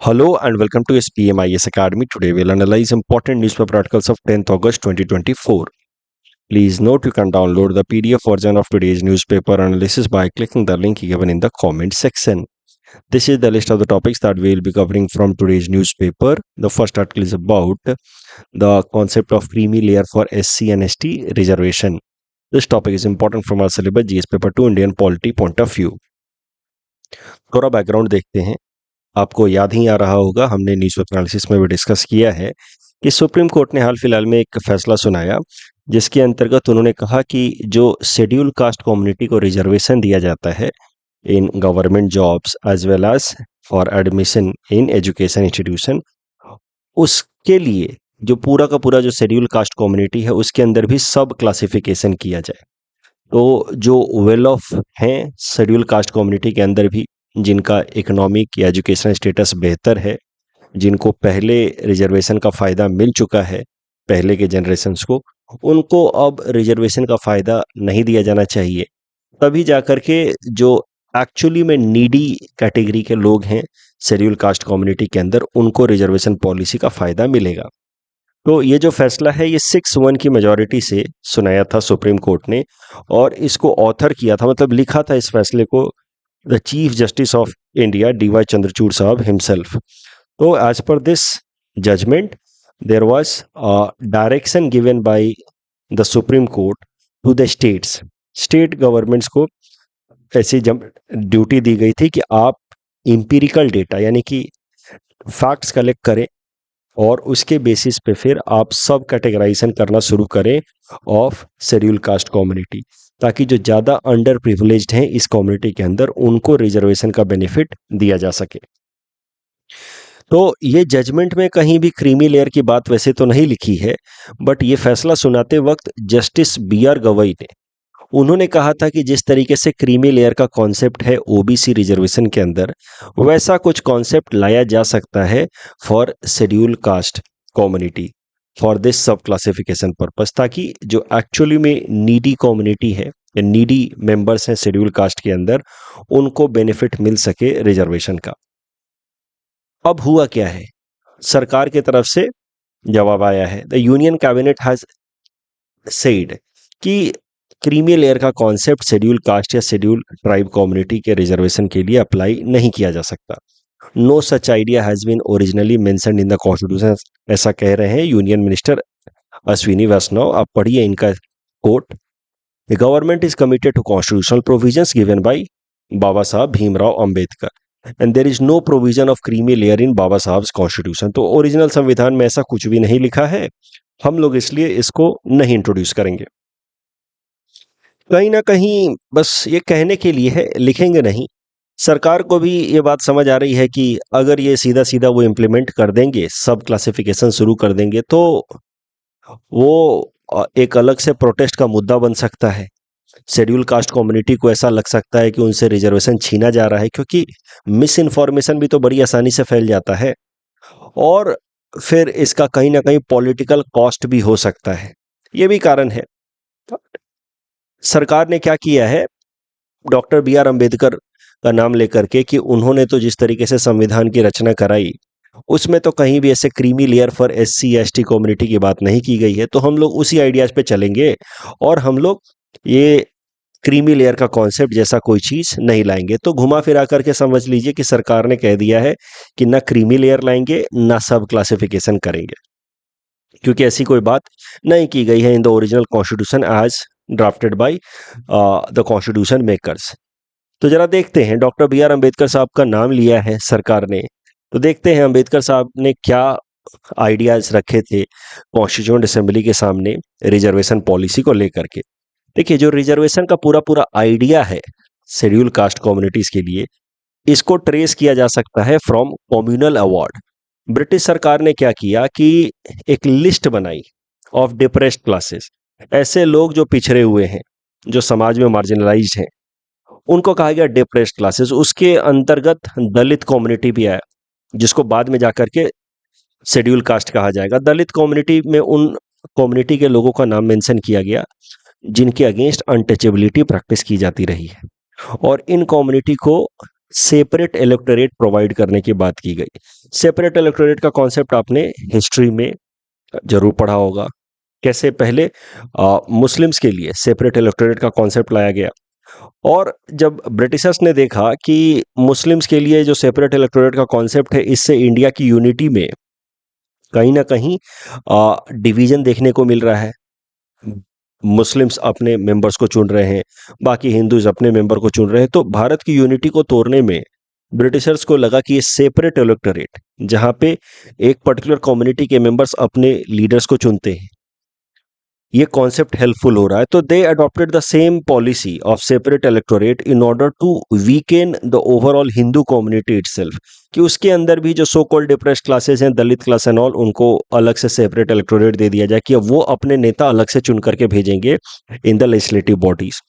Hello and welcome to SPMIS Academy. Today we'll analyze important newspaper articles of 10th August 2024. Please note you can download the PDF version of today's newspaper analysis by clicking the link given in the comment section. This is the list of the topics that we'll be covering from today's newspaper. The first article is about the concept of creamy layer for SC and ST reservation. This topic is important from our syllabus GS paper 2 Indian polity point of view. थोड़ा background देखते हैं. आपको याद ही आ रहा होगा, हमने newspaper analysis में भी डिस्कस किया है कि सुप्रीम कोर्ट ने हाल फिलहाल में एक फैसला सुनाया जिसके अंतर्गत उन्होंने कहा कि जो शेड्यूल कास्ट कम्युनिटी को रिजर्वेशन दिया जाता है in government jobs as well as for admission in education institution, उसके लिए जो पूरा का पूरा जो शेड्यूल कास्ट कम्युनिटी है उसके अंदर भी सब क्लासिफिकेशन किया जाए. तो जो वेल ऑफ हैं शेड्यूल कास्ट कम्युनिटी के अंदर भी, जिनका इकोनॉमिक या एजुकेशन स्टेटस बेहतर है, जिनको पहले रिजर्वेशन का फ़ायदा मिल चुका है पहले के जनरेशन्स को, उनको अब रिजर्वेशन का फ़ायदा नहीं दिया जाना चाहिए. तभी जाकर के जो एक्चुअली में नीडी कैटेगरी के लोग हैं शेड्यूल कास्ट कम्युनिटी के अंदर, उनको रिजर्वेशन पॉलिसी का फ़ायदा मिलेगा. तो ये जो फैसला है ये 6-1 की मेजॉरिटी से सुनाया था सुप्रीम कोर्ट ने, और इसको ऑथर किया था, मतलब लिखा था इस फैसले को the chief justice of India DY Chandrachud साहब हिमसेल्फ. तो as per this judgement there was direction given by the supreme court to the states. State governments को ऐसी ड्यूटी दी गई थी कि आप एम्पिरिकल डेटा यानी कि फैक्ट्स कलेक्ट करें और उसके बेसिस पे फिर आप सब कैटेगराइजेशन करना शुरू करें ऑफ शेड्यूल कास्ट कम्युनिटी, ताकि जो ज़्यादा अंडर प्रिविलेज्ड हैं इस कम्युनिटी के अंदर उनको रिजर्वेशन का बेनिफिट दिया जा सके. तो ये जजमेंट में कहीं भी क्रीमी लेयर की बात वैसे तो नहीं लिखी है, बट ये फैसला सुनाते वक्त जस्टिस BR गवई ने उन्होंने कहा था कि जिस तरीके से क्रीमी लेयर का कॉन्सेप्ट है OBC रिजर्वेशन के अंदर, वैसा कुछ कॉन्सेप्ट लाया जा सकता है for schedule caste community for this सब क्लासिफिकेशन पर्पस, ताकि जो एक्चुअली में नीडी कम्युनिटी है या नीडी मेंबर्स हैं शेड्यूल कास्ट के अंदर, उनको बेनिफिट मिल सके रिजर्वेशन का. अब हुआ क्या है, सरकार की तरफ से जवाब आया है. The union cabinet has said कि क्रीमी लेयर का कॉन्सेप्ट शेड्यूल कास्ट या शेड्यूल ट्राइब कम्युनिटी के रिजर्वेशन के लिए अप्लाई नहीं किया जा सकता. No such idea has been originally mentioned in the constitution, ऐसा कह रहे हैं यूनियन मिनिस्टर अश्विनी वैष्णव. आप पढ़िए इनका quote. The government is committed to constitutional provisions given by Baba Saheb Bhimrao Ambedkar and there is no provision of creamy layer in Baba Saheb constitution. तो original संविधान में ऐसा कुछ भी नहीं लिखा है, हम लोग इसलिए इसको नहीं इंट्रोड्यूस करेंगे. कहीं ना कहीं बस ये कहने के लिए है, लिखेंगे नहीं. सरकार को भी ये बात समझ आ रही है कि अगर ये सीधा सीधा वो इम्प्लीमेंट कर देंगे, सब क्लासिफिकेशन शुरू कर देंगे, तो वो एक अलग से प्रोटेस्ट का मुद्दा बन सकता है. शेड्यूल कास्ट कम्युनिटी को ऐसा लग सकता है कि उनसे रिजर्वेशन छीना जा रहा है, क्योंकि मिस इन्फॉर्मेशन भी तो बड़ी आसानी से फैल जाता है, और फिर इसका कहीं ना कहीं पॉलिटिकल कॉस्ट भी हो सकता है. ये भी कारण है. सरकार ने क्या किया है, डॉक्टर BR अम्बेडकर का नाम लेकर के, कि उन्होंने तो जिस तरीके से संविधान की रचना कराई उसमें तो कहीं भी ऐसे creamy layer for SC ST community की बात नहीं की गई है. तो हम लोग उसी आइडियाज पे चलेंगे और हम लोग ये क्रीमी लेयर का कॉन्सेप्ट जैसा कोई चीज़ नहीं लाएंगे. तो घुमा फिरा करके समझ लीजिए कि सरकार ने कह दिया है कि ना क्रीमी लेयर लाएंगे ना सब क्लासिफिकेशन करेंगे, क्योंकि ऐसी कोई बात नहीं की गई है in the original constitution as drafted by the constitution makers. तो जरा देखते हैं, डॉक्टर BR अम्बेडकर साहब का नाम लिया है सरकार ने, तो देखते हैं अम्बेडकर साहब ने क्या आइडियाज रखे थे कॉन्स्टिट्यूएंट असेंबली के सामने रिजर्वेशन पॉलिसी को लेकर के. देखिए, जो रिजर्वेशन का पूरा पूरा आइडिया है शेड्यूल कास्ट कम्युनिटीज के लिए, इसको ट्रेस किया जा सकता है फ्रॉम कम्युनल अवार्ड. ब्रिटिश सरकार ने क्या किया कि एक लिस्ट बनाई ऑफ डिप्रेस्ड क्लासेस, ऐसे लोग जो पिछड़े हुए हैं, जो समाज में मार्जिनलाइज्ड हैं, उनको कहा गया डिप्रेस्ड क्लासेस. उसके अंतर्गत दलित कम्युनिटी भी आया, जिसको बाद में जाकर के शेड्यूल कास्ट कहा जाएगा. दलित कम्युनिटी में उन कम्युनिटी के लोगों का नाम मेंशन किया गया जिनके अगेंस्ट अनटचेबिलिटी प्रैक्टिस की जाती रही है, और इन कम्युनिटी को सेपरेट इलेक्टोरेट प्रोवाइड करने की बात की गई। सेपरेट इलेक्टोरेट का कॉन्सेप्ट आपने हिस्ट्री में जरूर पढ़ा होगा। कैसे पहले मुस्लिम्स के लिए सेपरेट इलेक्टोरेट का कॉन्सेप्ट लाया गया, और जब ब्रिटिशर्स ने देखा कि मुस्लिम्स के लिए जो सेपरेट इलेक्टोरेट का कॉन्सेप्ट है, इससे इंडिया की यूनिटी में कहीं ना कहीं डिवीजन देखने को मिल रहा है। मुस्लिम्स अपने मेंबर्स को चुन रहे हैं, बाकी हिंदूज अपने मेंबर को चुन रहे हैं, तो भारत की यूनिटी को तोड़ने में ब्रिटिशर्स को लगा कि ये सेपरेट इलेक्टोरेट, जहां पे एक पर्टिकुलर कम्युनिटी के मेंबर्स अपने लीडर्स को चुनते हैं, ये कॉन्सेप्ट हेल्पफुल हो रहा है। तो they adopted the same policy of separate electorate in order to weaken the overall Hindu community itself, कि उसके अंदर भी जो सो कॉल्ड डिप्रेस्ड क्लासेस हैं, दलित क्लास एंड ऑल, उनको अलग से सेपरेट इलेक्टोरेट दे दिया जाए कि अब वो अपने नेता अलग से चुन करके भेजेंगे इन द लेजिस्लेटिव बॉडीज।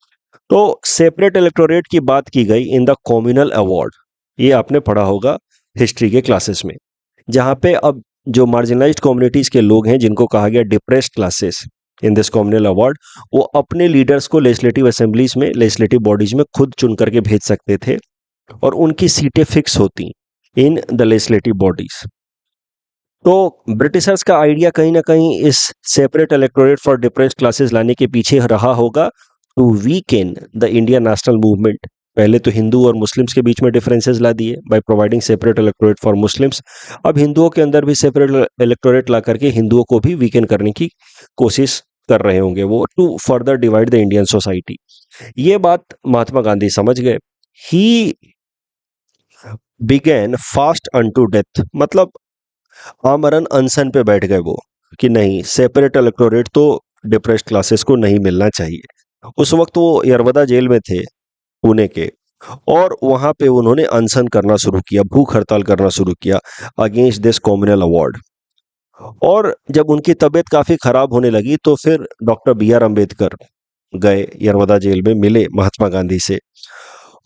तो सेपरेट इलेक्टोरेट की बात की गई इन द कम्युनल अवार्ड, ये आपने पढ़ा होगा हिस्ट्री के क्लासेस में, जहां पे अब जो मार्जिनलाइज्ड कम्युनिटीज के लोग हैं, जिनको कहा गया depressed classes in this communal award, वो अपने लीडर्स को लेजिस्लेटिव असेंबलीज में, लेजिस्लेटिव बॉडीज में खुद चुन करके भेज सकते थे, और उनकी सीटें फिक्स होती इन द लेजिस्लेटिव बॉडीज। तो ब्रिटिशर्स का आइडिया कहीं ना कहीं इस separate electorate for depressed classes लाने के पीछे रहा होगा, to weaken the Indian national movement. पहले तो हिंदू और मुस्लिम्स के बीच में डिफरेंसेस ला दिए by providing separate electorate for Muslims. अब हिंदुओं के अंदर भी सेपरेट इलेक्टोरेट ला करके हिंदुओं को भी वीकेन करने की कोशिश कर रहे होंगे वो, to further divide the Indian society. ये बात महात्मा गांधी समझ गए। He began fast unto death, मतलब आमरण अनशन पे बैठ गए वो, कि नहीं, सेपरेट इलेक्टोरेट तो डिप्रेस्ड क्लासेस को नहीं मिलना चाहिए। उस वक्त वो यरवदा जेल में थे, पुणे के, और वहां पे उन्होंने अनशन करना शुरू किया, भूख हड़ताल करना शुरू किया अगेंस्ट दिस कॉम्युनल अवार्ड। और जब उनकी तबीयत काफी खराब होने लगी, तो फिर डॉक्टर बी आर अम्बेडकर गए यरवदा जेल में, मिले महात्मा गांधी से,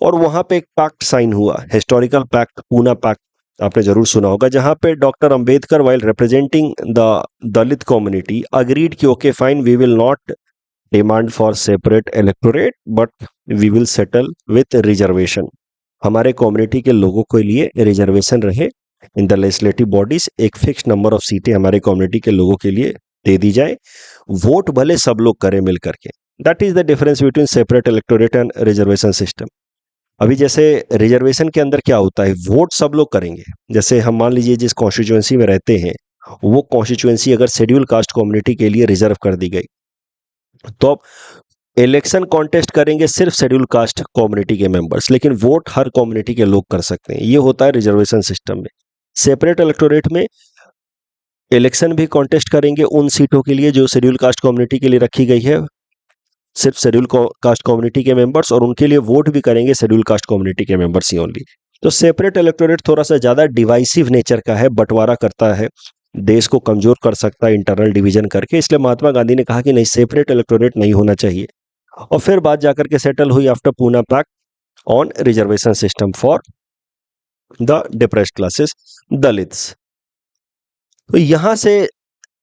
और वहां पे एक पैक्ट साइन हुआ, हिस्टोरिकल पैक्ट, पूना पैक्ट, आपने जरूर सुना होगा, जहां पे doctor Ambedkar while representing the Dalit community agreed कि okay fine, we will not demand for separate electorate but we will settle with reservation. हमारे कम्युनिटी के लोगों के लिए रिजर्वेशन रहे इन द लेजिस्लेटिव बॉडीज, एक फिक्स नंबर ऑफ सीटें हमारे कम्युनिटी के लोगों के लिए दे दी जाए, वोट भले सब लोग करें मिल करके। That is the difference between separate electorate and reservation system. अभी जैसे रिजर्वेशन के अंदर क्या होता है, वोट सब लोग करेंगे। जैसे हम मान लीजिए जिस कॉन्स्टिट्यूएंसी में रहते हैं, वो कॉन्स्टिट्यूएंसी अगर शेड्यूल कास्ट कम्युनिटी के लिए रिजर्व कर दी गई, तो अब इलेक्शन कॉन्टेस्ट करेंगे सिर्फ शेड्यूल कास्ट कम्युनिटी के मेंबर्स, लेकिन वोट हर कम्युनिटी के लोग कर सकते हैं। ये होता है रिजर्वेशन सिस्टम में। सेपरेट इलेक्टोरेट में इलेक्शन भी कॉन्टेस्ट करेंगे उन सीटों के लिए जो शेड्यूल कास्ट कम्युनिटी के लिए रखी गई है, सिर्फ शेड्यूल कास्ट कम्युनिटी के मेंबर्स, और उनके लिए वोट भी करेंगे शेड्यूल कास्ट कम्युनिटी के मेंबर्स ही ओनली। तो सेपरेट इलेक्टोरेट थोड़ा सा ज्यादा डिवाइसिव नेचर का है, बंटवारा करता है, देश को कमजोर कर सकता है इंटरनल डिवीजन करके। इसलिए महात्मा गांधी ने कहा कि नहीं, सेपरेट इलेक्टोरेट नहीं होना चाहिए। और फिर बात जाकर के सेटल हुई after Poona pact on reservation system for the depressed classes, Dalits. तो यहां से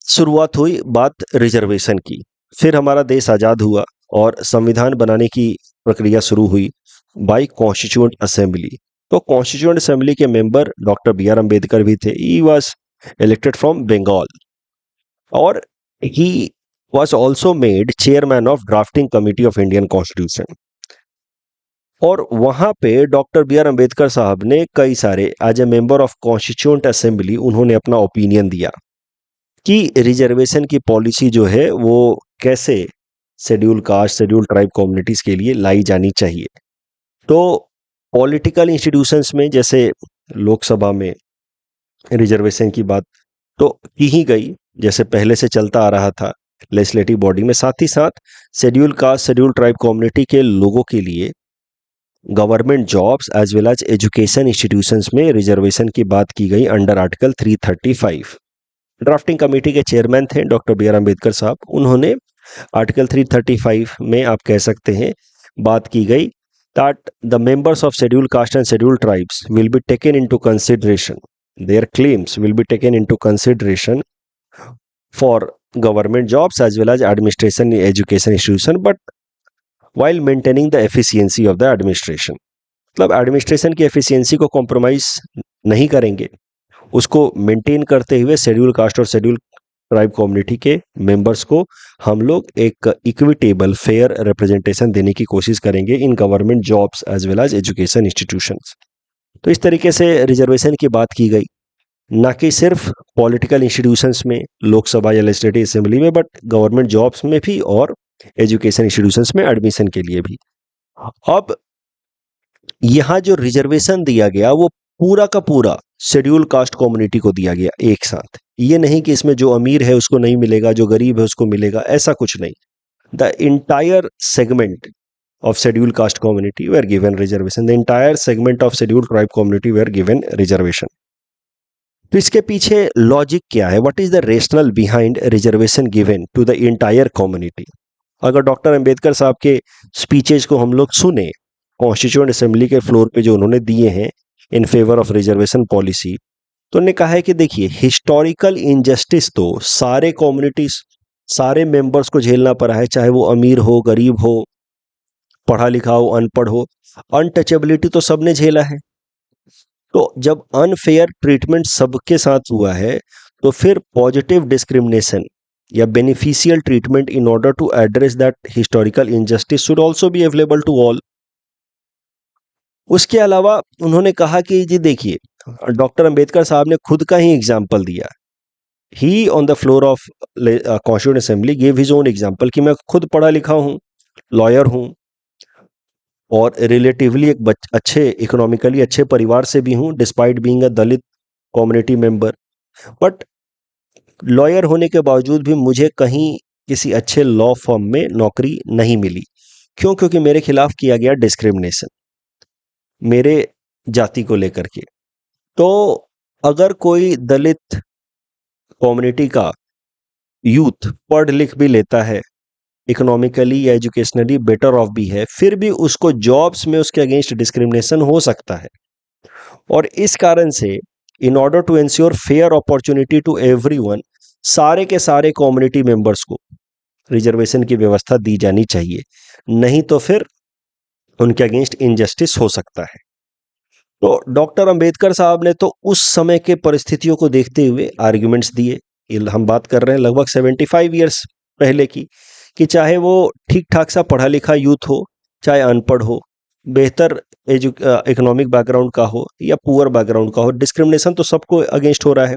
शुरुआत हुई बात रिजर्वेशन की। फिर हमारा देश आजाद हुआ और संविधान बनाने की प्रक्रिया शुरू हुई बाय कॉन्स्टिट्यूएंट असेंबली। तो कॉन्स्टिट्यूएंट असेंबली के member doctor B R Ambedkar भी थे। He was elected from Bengal, और he was also made chairman of drafting committee of Indian Constitution। और वहां पे डॉक्टर बी आर अम्बेडकर साहब ने कई सारे, as a member of constituent assembly, उन्होंने अपना ओपिनियन दिया कि रिजर्वेशन की पॉलिसी जो है वो कैसे schedule caste, schedule tribe communities के लिए लाई जानी चाहिए। तो पॉलिटिकल इंस्टीट्यूशंस में, जैसे लोकसभा में रिजर्वेशन की बात तो की ही गई, जैसे पहले से चलता आ रहा था लेजिस्लेटिव बॉडी में। साथ ही साथ schedule caste, schedule tribe community के लोगों के लिए government jobs as well as education institutions में रिजर्वेशन की बात की गई अंडर आर्टिकल 335। ड्राफ्टिंग कमेटी के चेयरमैन थे डॉक्टर बी आर अम्बेडकर साहब। उन्होंने आर्टिकल 335 में, आप कह सकते हैं, बात की गई that the members of schedule caste and schedule tribes will be taken into consideration, their claims will be taken into consideration for government jobs as well as administration education institution, but while maintaining the efficiency of the administration। मतलब administration की efficiency को compromise नहीं करेंगे, उसको maintain करते हुए schedule caste और schedule tribe community के मेंबर्स को हम लोग एक इक्विटेबल फेयर रिप्रेजेंटेशन देने की कोशिश करेंगे in government jobs as well as education institutions. तो इस तरीके से रिजर्वेशन की बात की गई, ना कि सिर्फ पॉलिटिकल इंस्टीट्यूशंस में, लोकसभा या लेजिस्लेटिव असेंबली में, बट गवर्नमेंट जॉब्स में भी और एजुकेशन इंस्टीट्यूशंस में एडमिशन के लिए भी। अब यहाँ जो रिजर्वेशन दिया गया वो पूरा का पूरा शेड्यूल कास्ट कम्युनिटी को दिया गया एक साथ। ये नहीं कि इसमें जो अमीर है उसको नहीं मिलेगा, जो गरीब है उसको मिलेगा, ऐसा कुछ नहीं। The entire segment of scheduled caste community were given reservation. The entire segment of scheduled tribe community were given reservation. तो इसके पीछे लॉजिक क्या है? What is the rational behind reservation given to the entire community? अगर doctor Ambedkar साहब के speeches को हम लोग सुने कॉन्स्टिट्यूएंट असेंबली के फ्लोर पे जो उन्होंने दिए हैं in favour of reservation policy, तो उन्होंने कहा है कि देखिए, हिस्टोरिकल इनजस्टिस तो सारे कम्युनिटीज, सारे मेंबर्स को झेलना पड़ा है, चाहे वो अमीर हो, गरीब हो, पढ़ा लिखा हो, अनपढ़ हो। अनटचेबिलिटी तो सबने झेला है। तो जब अनफेयर ट्रीटमेंट सबके साथ हुआ है, तो फिर पॉजिटिव डिस्क्रिमिनेशन या beneficial treatment in order to address that historical injustice should also be available to all. उसके अलावा उन्होंने कहा कि जी देखिए, डॉक्टर अंबेडकर साहब ने खुद का ही एग्जाम्पल दिया। He on the floor of constituent assembly gave his own example कि मैं खुद पढ़ा लिखा हूँ, लॉयर हूँ, और रिलेटिवली एक अच्छे इकोनॉमिकली अच्छे परिवार से भी हूँ, despite being a Dalit community member. But lawyer होने के बावजूद भी मुझे कहीं किसी अच्छे लॉ फर्म में नौकरी नहीं मिली। क्यों? क्योंकि मेरे खिलाफ किया गया डिस्क्रिमिनेशन मेरे जाति को लेकर के। तो अगर कोई दलित कम्युनिटी का यूथ पढ़ लिख भी लेता है, इकोनॉमिकली या एजुकेशनली बेटर ऑफ भी है, फिर भी उसको जॉब्स में उसके अगेंस्ट डिस्क्रिमिनेशन हो सकता है। और इस कारण से in order to ensure fair opportunity to everyone, सारे के सारे कम्युनिटी मेंबर्स को रिजर्वेशन की व्यवस्था दी जानी चाहिए, नहीं तो फिर उनके अगेंस्ट इनजस्टिस हो सकता है। तो डॉक्टर अंबेडकर साहब ने तो उस समय के परिस्थितियों को देखते हुए आर्ग्यूमेंट्स दिए। हम बात कर रहे हैं लगभग 75 ईयर्स पहले की, कि चाहे वो ठीक ठाक सा पढ़ा लिखा यूथ हो, चाहे अनपढ़ हो, बेहतर इकोनॉमिक बैकग्राउंड का हो या पुअर बैकग्राउंड का हो, डिस्क्रिमिनेशन तो सबको अगेंस्ट हो रहा है,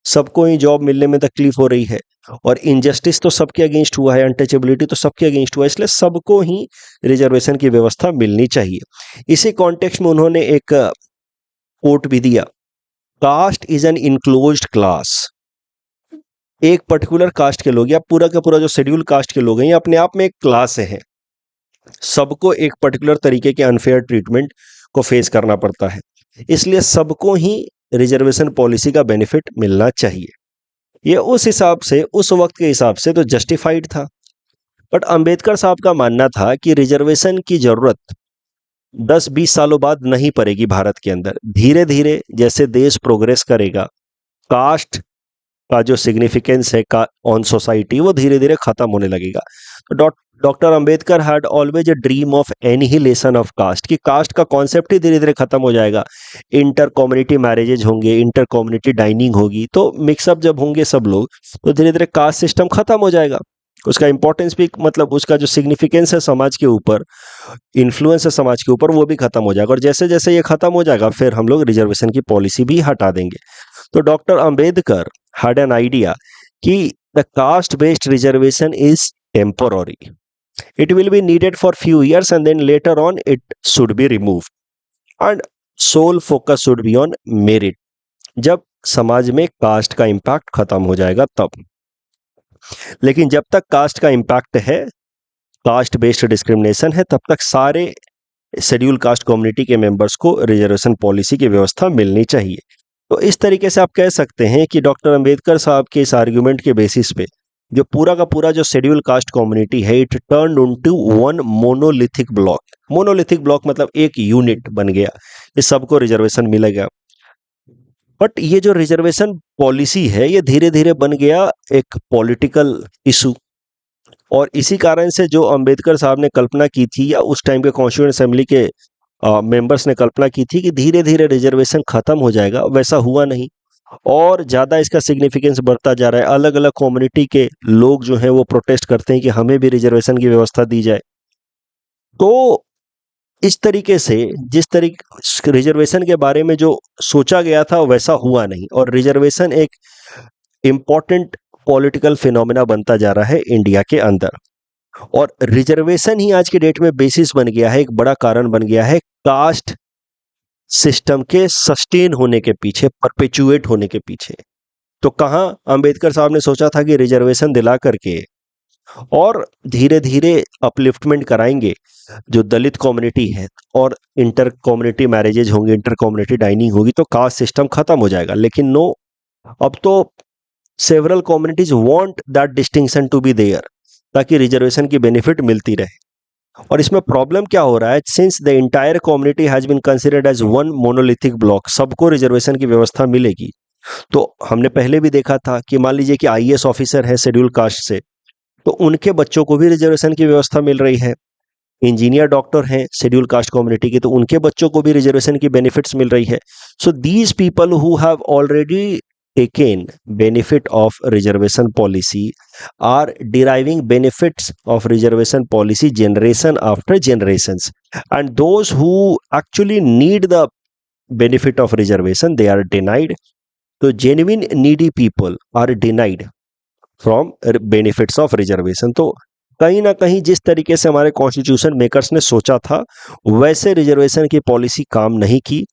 सबको ही जॉब मिलने में तकलीफ हो रही है, और इनजस्टिस तो सबके अगेंस्ट हुआ है, अनटचेबिलिटी तो सबके अगेंस्ट हुआ है, इसलिए सबको ही रिजर्वेशन की व्यवस्था मिलनी चाहिए। इसी कॉन्टेक्स्ट में उन्होंने एक कोट भी दिया, caste is an enclosed class. एक पर्टिकुलर कास्ट के लोग या पूरा का पूरा जो शेड्यूल कास्ट के लोग हैं, ये अपने आप में एक क्लास है। सबको एक पर्टिकुलर तरीके के अनफेयर ट्रीटमेंट को फेस करना पड़ता है, इसलिए सबको ही रिजर्वेशन पॉलिसी का बेनिफिट मिलना चाहिए। ये उस हिसाब से, उस वक्त के हिसाब से तो जस्टिफाइड था। बट अंबेडकर साहब का मानना था कि रिजर्वेशन की जरूरत 10-20 सालों बाद नहीं पड़ेगी भारत के अंदर। धीरे धीरे जैसे देश प्रोग्रेस करेगा, कास्ट का जो सिग्निफिकेंस है का ऑन सोसाइटी, वो धीरे धीरे खत्म होने लगेगा। तो doctor Ambedkar had always a dream of annihilation of caste, कि कास्ट का कॉन्सेप्ट ही धीरे धीरे खत्म हो जाएगा। इंटर कम्युनिटी मैरिजेज होंगे, इंटर कम्युनिटी डाइनिंग होगी, तो मिक्सअप जब होंगे सब लोग, तो धीरे धीरे कास्ट सिस्टम खत्म हो जाएगा। उसका इंपॉर्टेंस भी, मतलब उसका जो सिग्निफिकेंस है समाज के ऊपर, इन्फ्लुएंस है समाज के ऊपर, वो भी खत्म हो जाएगा। और जैसे जैसे ये खत्म हो जाएगा, फिर हम लोग रिजर्वेशन की पॉलिसी भी हटा देंगे। तो doctor Ambedkar had an idea कि the caste based reservation is temporary, it will be needed for few years and then later on it should be removed and sole focus should be on merit, जब समाज में cast का impact खत्म हो जाएगा तब। लेकिन जब तक कास्ट का इम्पैक्ट है, कास्ट बेस्ड डिस्क्रिमिनेशन है, तब तक सारे शेड्यूल कास्ट कम्युनिटी के मेंबर्स को रिजर्वेशन पॉलिसी की व्यवस्था मिलनी चाहिए। तो इस तरीके से आप कह सकते हैं कि डॉक्टर अंबेडकर साहब के इस आर्ग्यूमेंट के बेसिस पे जो पूरा का पूरा जो शेड्यूल कास्ट कम्युनिटी है, it turned into one monolithic block. Monolithic block मतलब एक यूनिट बन गया, इस सबको रिजर्वेशन मिलेगा। बट ये जो रिजर्वेशन पॉलिसी है, ये धीरे धीरे बन गया एक पॉलिटिकल इशू, और इसी कारण से जो अंबेडकर साहब ने कल्पना की थी, या उस टाइम के कॉन्स्टिट्यूएंट असेंबली के मेंबर्स ने कल्पना की थी कि धीरे धीरे रिजर्वेशन खत्म हो जाएगा, वैसा हुआ नहीं और ज़्यादा इसका सिग्निफिकेंस बढ़ता जा रहा है। अलग अलग कम्युनिटी के लोग जो हैं वो प्रोटेस्ट करते हैं कि हमें भी रिजर्वेशन की व्यवस्था दी जाए। तो इस तरीके से जिस तरीके रिजर्वेशन के बारे में जो सोचा गया था वैसा हुआ नहीं और रिजर्वेशन एक इम्पॉर्टेंट पॉलिटिकल फिनोमेना बनता जा रहा है इंडिया के अंदर। और रिजर्वेशन ही आज के डेट में बेसिस बन गया है, एक बड़ा कारण बन गया है कास्ट सिस्टम के सस्टेन होने के पीछे, परपेचुएट होने के पीछे। तो कहाँ अंबेडकर साहब ने सोचा था कि रिजर्वेशन दिला करके और धीरे धीरे अपलिफ्टमेंट कराएंगे जो दलित कम्युनिटी है और इंटर कम्युनिटी मैरिजेज होंगी, इंटर कम्युनिटी डाइनिंग होगी तो कास्ट सिस्टम खत्म हो जाएगा। लेकिन नो, अब तो several communities want that distinction to be there ताकि रिजर्वेशन की बेनिफिट मिलती रहे। और इसमें प्रॉब्लम क्या हो रहा है, since the entire community has been considered as one monolithic block, सबको रिजर्वेशन की व्यवस्था मिलेगी। तो हमने पहले भी देखा था कि मान लीजिए कि आईएएस ऑफिसर है शेड्यूल कास्ट से, तो उनके बच्चों को भी रिजर्वेशन की व्यवस्था मिल रही है। इंजीनियर डॉक्टर हैं शेड्यूल कास्ट कम्युनिटी के, तो उनके बच्चों को भी रिजर्वेशन की बेनिफिट्स मिल रही है। So these people who have already taken benefit of reservation policy are deriving benefits of reservation policy generation after generations, and those who actually need the benefit of reservation they are denied. So genuine needy people are denied from benefits of reservation. तो कहीं ना कहीं जिस तरीके से हमारे constitution makers ने सोचा था वैसे रिजर्वेशन की पॉलिसी काम नहीं की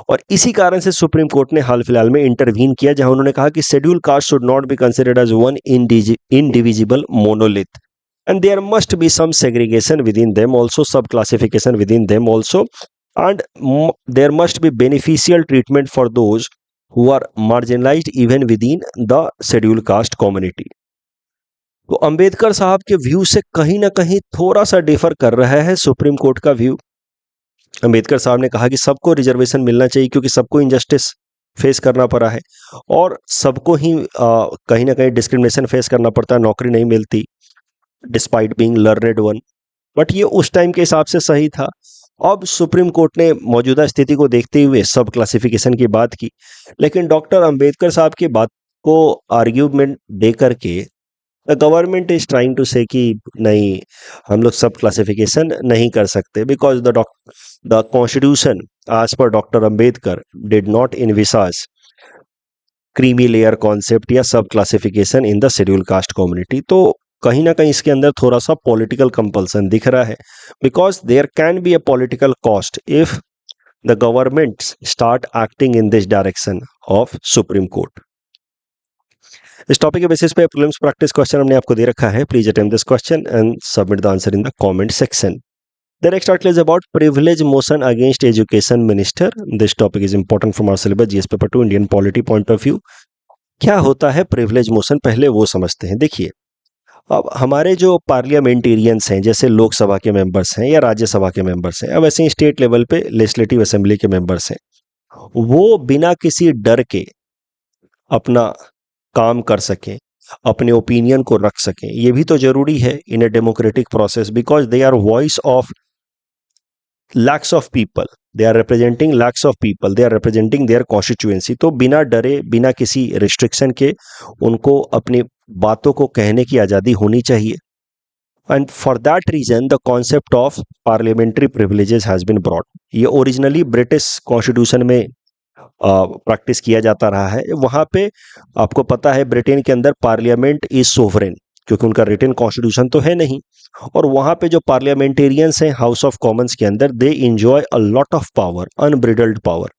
और इसी कारण से सुप्रीम कोर्ट ने हाल फिलहाल में इंटरवीन किया जहां उन्होंने कहा कि schedule caste should not be considered as one indivisible monolith and there must be some segregation within them also, sub classification within them also, and there must be beneficial treatment for those who are marginalized even within the scheduled caste community. तो अंबेडकर साहब के view से कहीं ना कहीं थोड़ा सा differ कर रहा है सुप्रीम कोर्ट का व्यू। अंबेडकर साहब ने कहा कि सबको रिजर्वेशन मिलना चाहिए क्योंकि सबको इनजस्टिस फेस करना पड़ा है और सबको ही कहीं ना कहीं डिस्क्रिमिनेशन फेस करना पड़ता है, नौकरी नहीं मिलती despite being learned one. But ये उस टाइम के हिसाब से सही था। अब सुप्रीम कोर्ट ने मौजूदा स्थिति को देखते हुए सब क्लासिफिकेशन की बात की, लेकिन डॉक्टर अंबेडकर साहब की बात को आर्ग्यूमेंट दे करके the government is trying to say कि नहीं, हम लोग सब क्लासिफिकेशन नहीं कर सकते because the constitution as per doctor Ambedkar did not envisage creamy layer concept या सब classification in the schedule caste community. तो कहीं ना कहीं इसके अंदर थोड़ा सा पॉलिटिकल कंपल्सन दिख रहा है because there can be a political cost if the government start acting in this direction of supreme court. इस टॉपिक के बेसिस पे प्रीलिम्स प्रैक्टिस क्वेश्चन हमने आपको दे रखा है। Please attempt this question and submit the answer in the comment section. The next article is about privilege motion against education minister. This topic is important from our syllabus GS paper 2 Indian polity point of view. क्या होता है privilege motion, पहले वो समझते हैं। देखिए, अब हमारे जो पार्लियामेंटेरियंस हैं, जैसे लोकसभा के मेंबर्स हैं या राज्यसभा के मेंबर्स हैं, अब ऐसे ही स्टेट लेवल पे लेजिस्लेटिव असेंबली के मेंबर्स हैं, वो बिना किसी डर के अपना काम कर सकें, अपने ओपिनियन को रख सकें। ये भी तो जरूरी है in a democratic process because they are voice of lakhs of people, they are representing lakhs of people, they are representing their constituency। तो बिना डरे, बिना किसी रिस्ट्रिक्शन के उनको अपनी बातों को कहने की आज़ादी होनी चाहिए। And for that reason the concept of parliamentary privileges has been brought. ये ओरिजिनली ब्रिटिश कॉन्स्टिट्यूशन में प्रैक्टिस किया जाता रहा है। वहाँ पे आपको पता है ब्रिटेन के अंदर पार्लियामेंट इज सोवरेन क्योंकि उनका रिटन कॉन्स्टिट्यूशन तो है नहीं, और वहाँ पे जो पार्लियामेंटेरियंस हैं हाउस ऑफ कॉमन्स के अंदर, they enjoy a lot of power, unbridled power,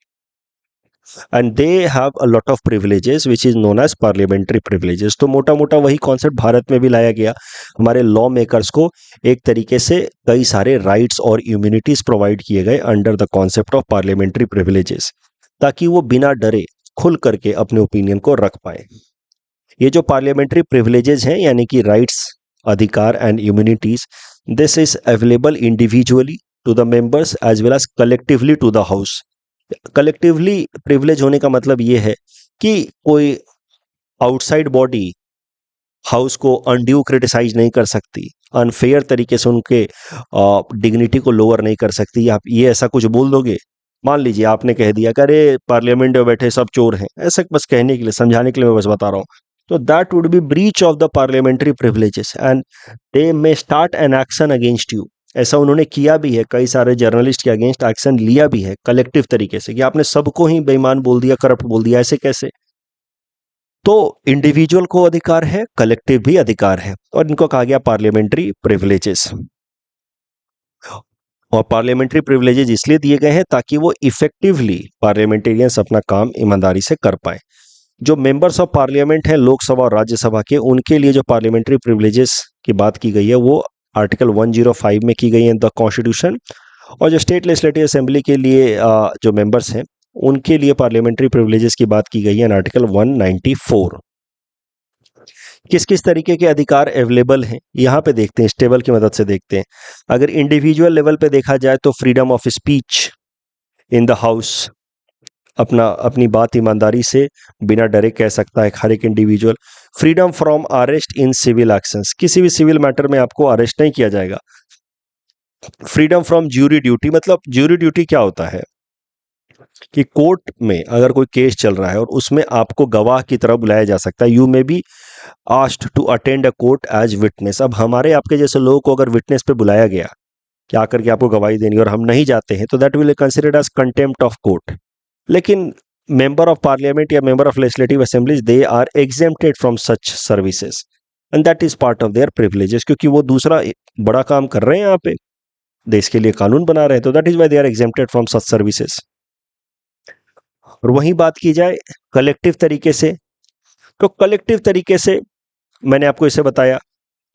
and they have a lot of privileges which is known as parliamentary privileges. तो मोटा मोटा वही कॉन्सेप्ट भारत में भी लाया गया। हमारे लॉ मेकर्स को एक तरीके से कई सारे राइट्स और इम्यूनिटीज प्रोवाइड किए गए under the concept of parliamentary privileges, ताकि वो बिना डरे खुल करके अपने ओपिनियन को रख पाए। ये जो पार्लियामेंट्री प्रिविलेजेस हैं यानी कि राइट्स, अधिकार and immunities, this is available individually to the members as well as collectively to the house. Collectively privilege होने का मतलब ये है कि कोई आउटसाइड बॉडी हाउस को अनड्यू क्रिटिसाइज नहीं कर सकती, अनफेयर तरीके से उनके डिग्निटी को लोअर नहीं कर सकती। आप ये ऐसा कुछ बोल दोगे, मान लीजिए आपने कह दिया कि अरे पार्लियामेंट में बैठे सब चोर हैं, ऐसा बस कहने के लिए, समझाने के लिए मैं बस बता रहा हूँ, तो that would be breach of the parliamentary privileges and they may start an action against you. ऐसा उन्होंने किया भी है, कई सारे जर्नलिस्ट के अगेंस्ट एक्शन लिया भी है कलेक्टिव तरीके से कि आपने सबको ही बेईमान बोल दिया, करप्ट बोल दिया, ऐसे कैसे। तो इंडिविजुअल को अधिकार है, कलेक्टिव भी अधिकार है, और इनको कहा गया पार्लियामेंट्री प्रिविलेजेस। और पार्लियामेंट्री प्रिविलेजेस इसलिए दिए गए हैं ताकि वो इफेक्टिवली पार्लियामेंटेरियंस अपना काम ईमानदारी से कर पाए। जो मेंबर्स ऑफ पार्लियामेंट हैं लोकसभा और राज्यसभा के, उनके लिए जो पार्लियामेंट्री प्रिविलेजेस की बात की गई है वो आर्टिकल 105 में की गई है द कॉन्स्टिट्यूशन। और जो स्टेट लेजिस्लेटिव असेंबली के लिए जो मेंबर्स हैं उनके लिए पार्लियामेंट्री प्रिविलेजेस की बात की गई है आर्टिकल 194। किस किस तरीके के अधिकार अवेलेबल हैं यहाँ पे देखते हैं, इस टेबल की मदद से देखते हैं। अगर इंडिविजुअल लेवल पे देखा जाए तो freedom of speech in the house, अपनी बात ईमानदारी से बिना डरे कह सकता है हर एक individual. Freedom from arrest in civil actions, किसी भी सिविल मैटर में आपको अरेस्ट नहीं किया जाएगा। फ्रीडम फ्रॉम ज्यूरी ड्यूटी, मतलब ज्यूरी ड्यूटी क्या होता है कि कोर्ट में अगर कोई केस चल रहा है और उसमें आपको गवाह की तरह बुलाया जा सकता है, you may be asked to attend a court as witness. अब हमारे आपके जैसे लोगों को अगर विटनेस पे बुलाया गया कि आकर के आपको गवाही देनी और हम नहीं जाते हैं तो that will considered as contempt of court. लेकिन मेंबर ऑफ पार्लियामेंट या member of legislative assemblies they are exempted from such services and that is part of their privileges, क्योंकि वो दूसरा बड़ा काम कर रहे हैं यहाँ पे, देश के लिए कानून बना रहे हैं, तो that is why they are exempted from such services. और वहीं बात की जाए कलेक्टिव तरीके से, तो कलेक्टिव तरीके से मैंने आपको इसे बताया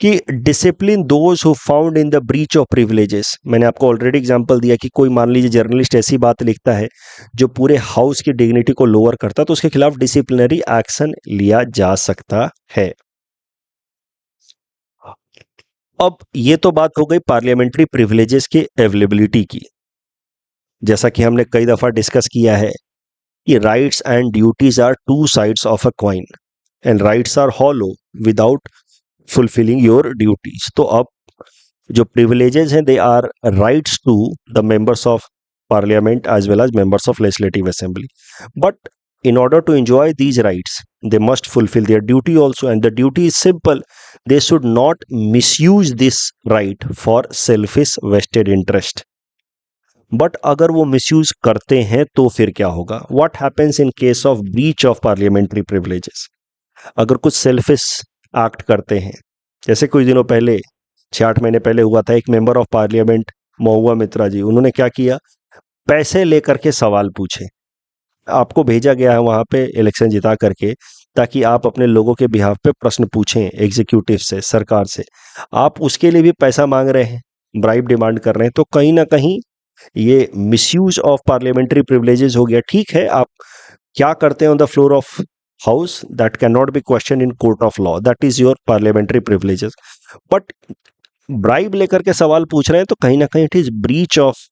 कि discipline those who found in the breach of privileges. मैंने आपको ऑलरेडी एग्जांपल दिया कि कोई मान लीजिए जर्नलिस्ट ऐसी बात लिखता है जो पूरे हाउस की डिग्निटी को लोअर करता है, तो उसके खिलाफ डिसिप्लिनरी एक्शन लिया जा सकता है। अब ये तो बात हो गई पार्लियामेंट्री प्रिविलेजेस की अवेलेबिलिटी की। जैसा कि हमने कई दफा डिस्कस किया है कि rights and duties are two sides of a coin and rights are hollow without fulfilling your duties. तो अब जो प्रिविलेजेस हैं they are rights to the members of parliament as well as members of legislative assembly, but in order to enjoy these rights they must fulfill their duty also, and the duty is simple: they should not misuse this right for selfish vested interest. But अगर वो misuse करते हैं तो फिर क्या होगा? What happens in case of breach of parliamentary privileges? अगर कुछ सेल्फिश एक्ट करते हैं, जैसे कुछ दिनों पहले 6-8 महीने पहले हुआ था, एक मेंबर ऑफ पार्लियामेंट महुआ मित्रा जी, उन्होंने क्या किया, पैसे लेकर के सवाल पूछे। आपको भेजा गया है वहां पे इलेक्शन जिता करके ताकि आप अपने लोगों के बिहाफ पे प्रश्न पूछें एग्जीक्यूटिव से, सरकार से, आप उसके लिए भी पैसा मांग रहे हैं, ब्राइब डिमांड कर रहे हैं, तो कहीं ना कहीं ये मिसयूज ऑफ पार्लियामेंट्री प्रिविलेजेस हो गया। ठीक है, आप क्या करते हैं on the floor of house that can not be question in court of law, that is your parliamentary privileges, but bribe लेकर के सवाल पूछ रहे हैं तो कहीं ना कहीं it is breach of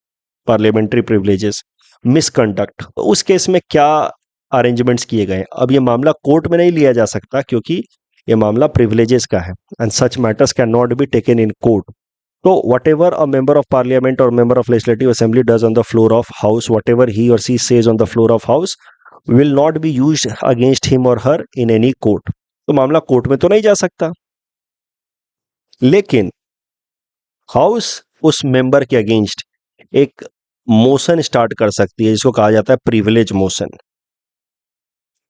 parliamentary privileges, misconduct. उस केस में क्या अरेंजमेंट्स किए गए? अब ये मामला कोर्ट में नहीं लिया जा सकता क्योंकि ये मामला प्रिविलेजेस का है and such matters can not be taken in court. तो whatever a member of parliament or member of legislative assembly does on the floor of house, whatever he or she says on the floor of house will not be used against him or her in any court. तो मामला court में तो नहीं जा सकता, लेकिन house उस member के अगेंस्ट एक मोशन स्टार्ट कर सकती है जिसको कहा जाता है प्रिविलेज मोशन।